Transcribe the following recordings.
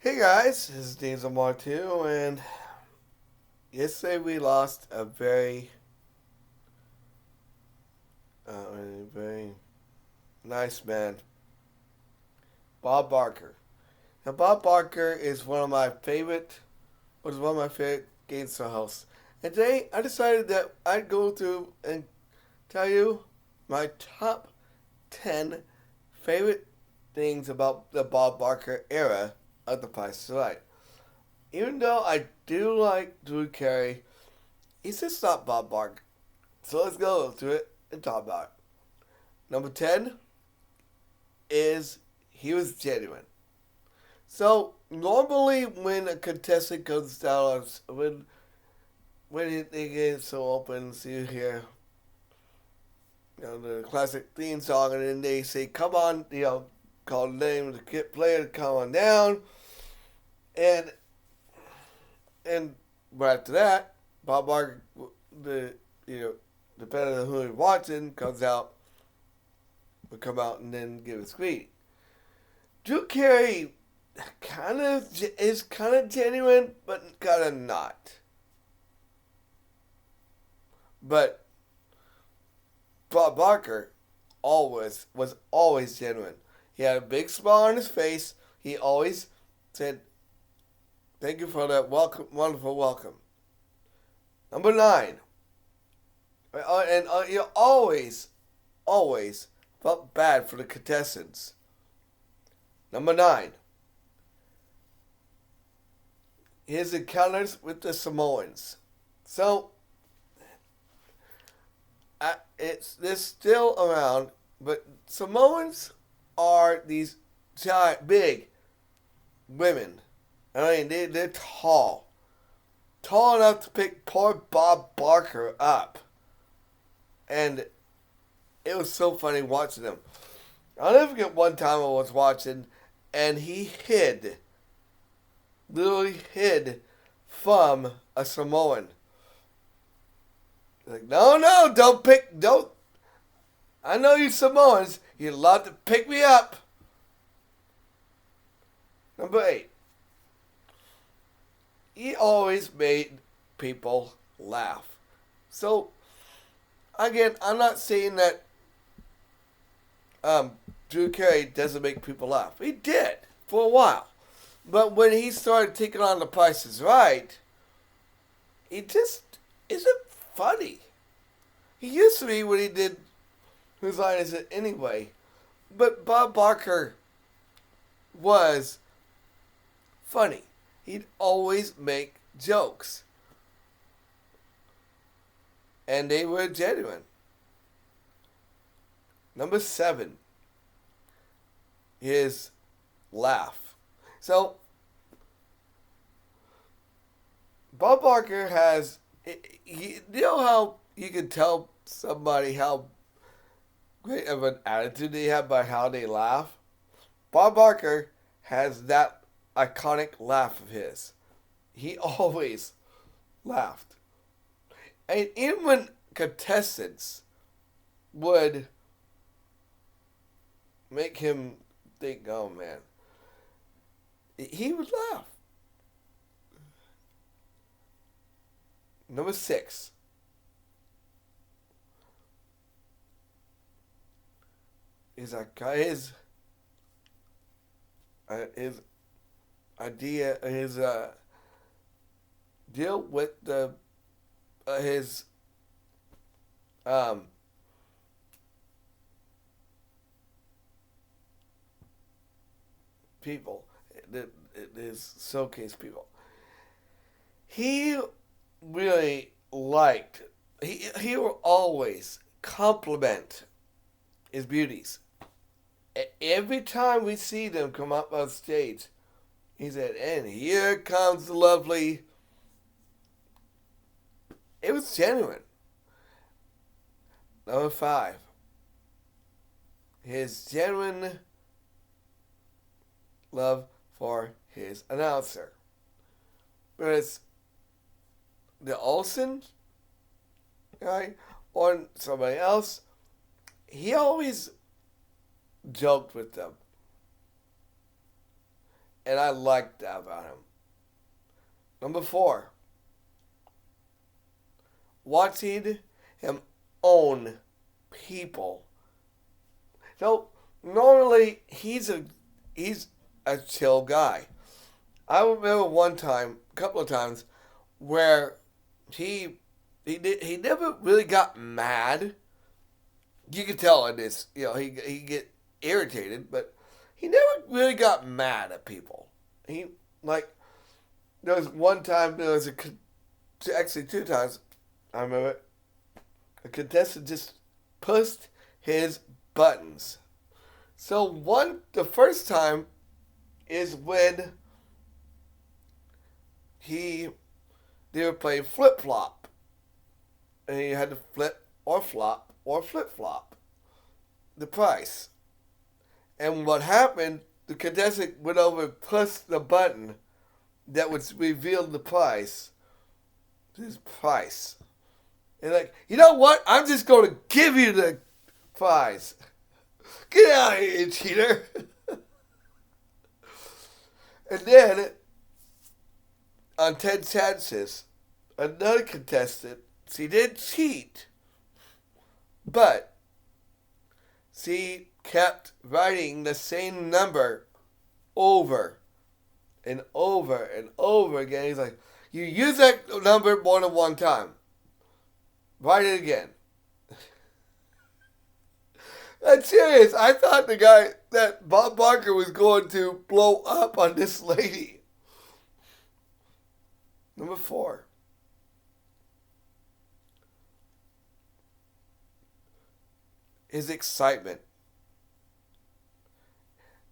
Hey guys, this is Diesel Mark 2, and yesterday we lost a very nice man, Bob Barker. Now, Bob Barker is was one of my favorite game show hosts. And today I decided that I'd go through and tell you my top 10 favorite things about the Bob Barker era of The Price is Right. Even though I do like Drew Carey, he's just not Bob Barker. So let's go to it and talk about it. Number 10 is he was genuine. So normally when a contestant comes down, when they get so open, so you hear the classic theme song, and then they say, "Come on," call the name of the player to come on down, and and right after that, Bob Barker, the you know depending on who you're watching, comes out, will come out and then give a speech. Drew Carey kind of genuine, but kind of not. But Bob Barker was always genuine. He had a big smile on his face. He always said, "Thank you for that wonderful welcome." Number 9, and you always felt bad for the contestants. Number 9, his encounters with the Samoans. So it's they're still around, but Samoans are these giant, big women. I mean, they're tall enough to pick poor Bob Barker up, and it was so funny watching them. I'll never forget one time I was watching, and he literally hid from a Samoan. Like, no, no, don't. I know you Samoans. You're allowed to pick me up. Number 8, he always made people laugh. So, again, I'm not saying that Drew Carey doesn't make people laugh. He did for a while. But when he started taking on The Price is Right, he just isn't funny. He used to be when he did Whose Line Is It Anyway? But Bob Barker was funny. He'd always make jokes. And they were genuine. Number 7, his laugh. So, Bob Barker you know how you can tell somebody how great of an attitude they have by how they laugh? Bob Barker has that iconic laugh of his. He always laughed. And even when contestants would make him think, oh man, he would laugh. Number 6, is his idea, his deal with the his um people, his showcase people. He really liked. He will always compliment his beauties. Every time we see them come up on stage, he said, "And here comes the lovely." It was genuine. Number 5, his genuine love for his announcer. Whereas the Olsen guy or somebody else, he always joked with them. and I liked that about him. Number 4, watching him own people. So normally he's a chill guy. I remember one time, a couple of times, where he never really got mad. You could tell in this, he get irritated, but he never really got mad at people. He like there was one time actually 2 times I remember a contestant just pushed his buttons. So the first time is when they were playing flip flop, and you had to flip or flop or flip flop the price. And what happened? The contestant went over and pushed the button that would reveal the price. His price. And like, you know what? I'm just going to give you the prize. Get out of here, you cheater. And then, on 10 chances, another contestant, she did cheat, but she kept writing the same number over and over and over again. He's like, you use that number more than one time. Write it again. I'm serious. I thought that Bob Barker was going to blow up on this lady. Number 4. His excitement.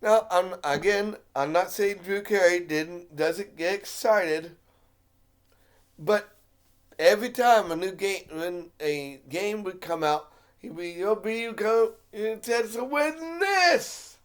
Now, I'm not saying Drew Carey doesn't get excited, but every time when a game would come out, he'd be, to win this.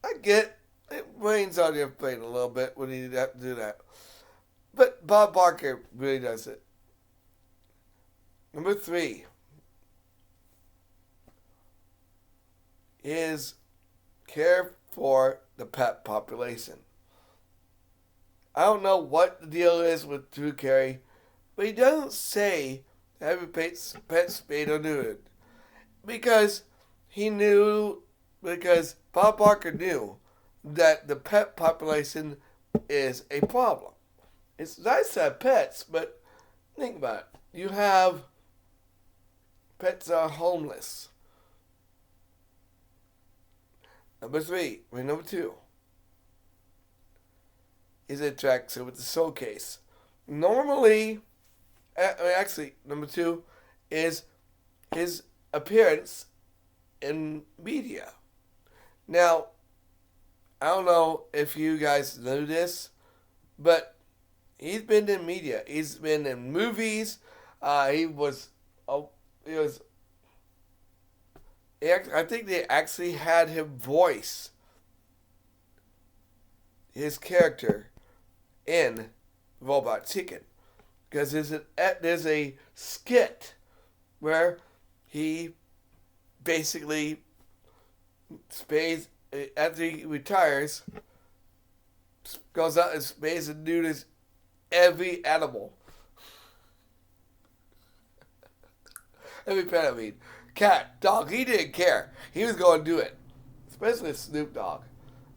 I get it rains on your plate a little bit when you have to do that. But Bob Barker really does it. Number 3 is care for the pet population. I don't know what the deal is with Drew Carey, but he doesn't say every pet spayed or neutered. Because Bob Barker knew that the pet population is a problem. It's nice to have pets, but think about it. You have pets that are homeless. Number 2 is interaction with the showcase. Normally, actually, number 2 is his appearance in media. Now, I don't know if you guys know this, but he's been in media. He's been in movies. I think they actually had him voice his character in Robot Chicken, because there's a skit where he basically spays after he retires, goes out and spays and neuters every animal. Every pet, I mean. Cat, dog, he didn't care. He was going to do it. Especially Snoop Dogg.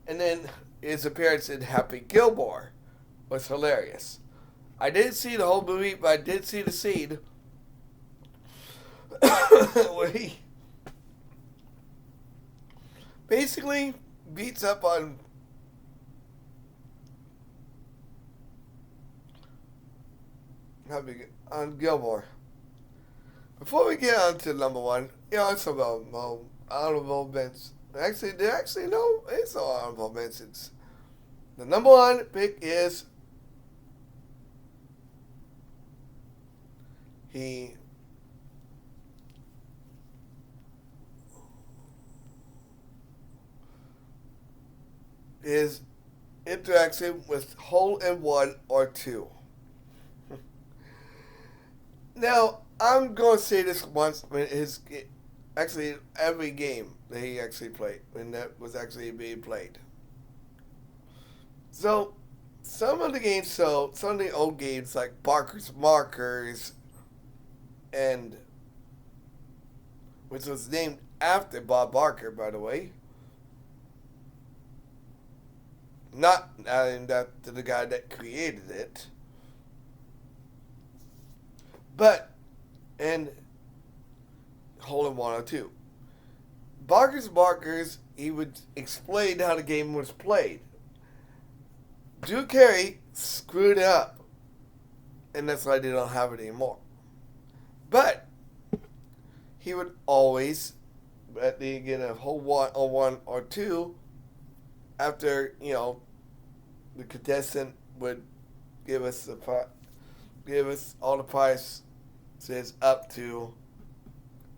And then his appearance in Happy Gilmore was hilarious. I didn't see the whole movie, but I did see the scene where he basically beats up on Gilmore. Before we get on to number 1, it's about honorable mentions. It's all honorable mentions. The number 1 pick is his interaction with hole in one or two. Now, I'm going to say this once, when every game that he actually played, when that was actually being played. So, some of the old games like Barker's Markers, and which was named after Bob Barker, by the way. Not adding that to the guy that created it. But, and Hole in 102. Barker's Markers, he would explain how the game was played. Drew Carey screwed it up, and that's why they don't have it anymore. But he would always, at the end of hole one or two, after the contestant would give us all the prices up to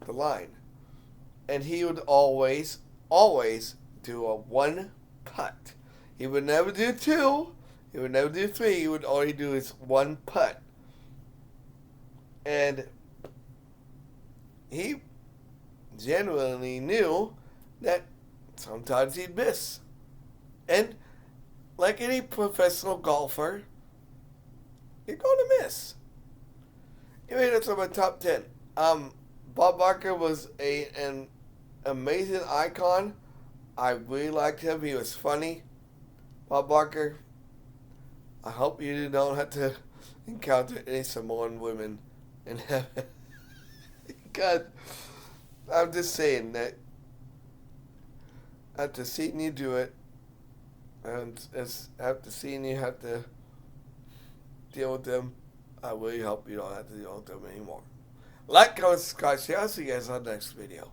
the line, and he would always do a one putt. He would never do two. He would never do three. He would only do his one putt. And he genuinely knew that sometimes he'd miss. And like any professional golfer, you're going to miss. Anyway, that's on my top 10. Bob Barker was an amazing icon. I really liked him. He was funny. Bob Barker, I hope you don't have to encounter any Samoan women in heaven. God, I'm just saying that after seeing you do it, and after seeing you have to deal with them, I really hope you don't have to deal with them anymore. Like, comment, subscribe, share. I'll see you guys on the next video.